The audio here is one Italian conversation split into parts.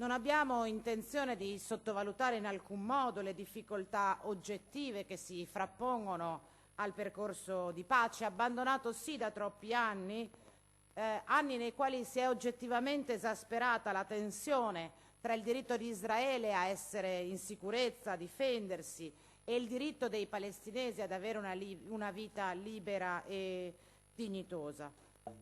Non abbiamo intenzione di sottovalutare in alcun modo le difficoltà oggettive che si frappongono al percorso di pace, abbandonato sì da troppi anni, anni nei quali si è oggettivamente esasperata la tensione tra il diritto di Israele a essere in sicurezza, a difendersi, e il diritto dei palestinesi ad avere una vita libera e dignitosa.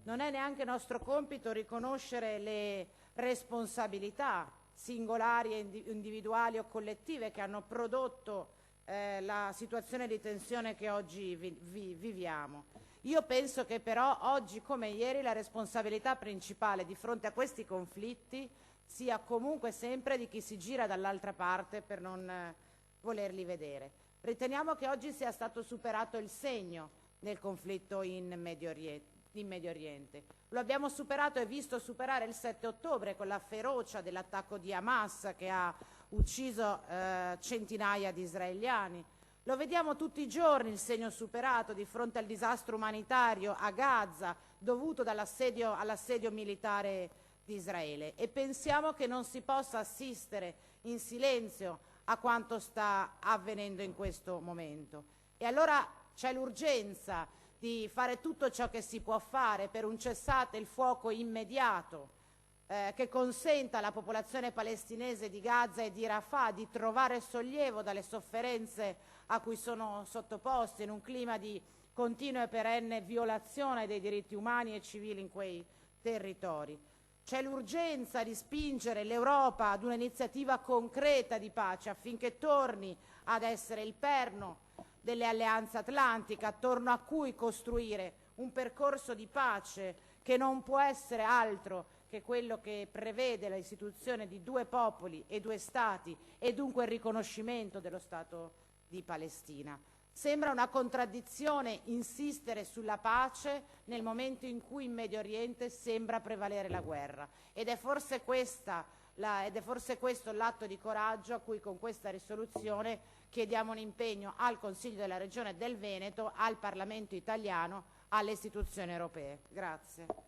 Non è neanche nostro compito riconoscere le responsabilità singolari e individuali o collettive che hanno prodotto la situazione di tensione che oggi viviamo. Io penso che però oggi come ieri la responsabilità principale di fronte a questi conflitti sia comunque sempre di chi si gira dall'altra parte per non volerli vedere. Riteniamo che oggi sia stato superato il segno del conflitto in Medio Oriente. Lo abbiamo superato e visto superare il 7 ottobre con la ferocia dell'attacco di Hamas che ha ucciso centinaia di israeliani. Lo vediamo tutti i giorni il segno superato di fronte al disastro umanitario a Gaza dovuto all'assedio militare di Israele, e pensiamo che non si possa assistere in silenzio a quanto sta avvenendo in questo momento. E allora c'è l'urgenza di fare tutto ciò che si può fare per un cessate il fuoco immediato che consenta alla popolazione palestinese di Gaza e di Rafah di trovare sollievo dalle sofferenze a cui sono sottoposti in un clima di continua e perenne violazione dei diritti umani e civili in quei territori. C'è l'urgenza di spingere l'Europa ad un'iniziativa concreta di pace affinché torni ad essere il perno delle alleanze atlantiche attorno a cui costruire un percorso di pace che non può essere altro che quello che prevede l'istituzione di 2 popoli e 2 Stati e dunque il riconoscimento dello Stato di Palestina. Sembra una contraddizione insistere sulla pace nel momento in cui in Medio Oriente sembra prevalere la guerra, ed è forse questo l'atto di coraggio a cui con questa risoluzione chiediamo un impegno al Consiglio della Regione del Veneto, al Parlamento italiano, alle istituzioni europee. Grazie.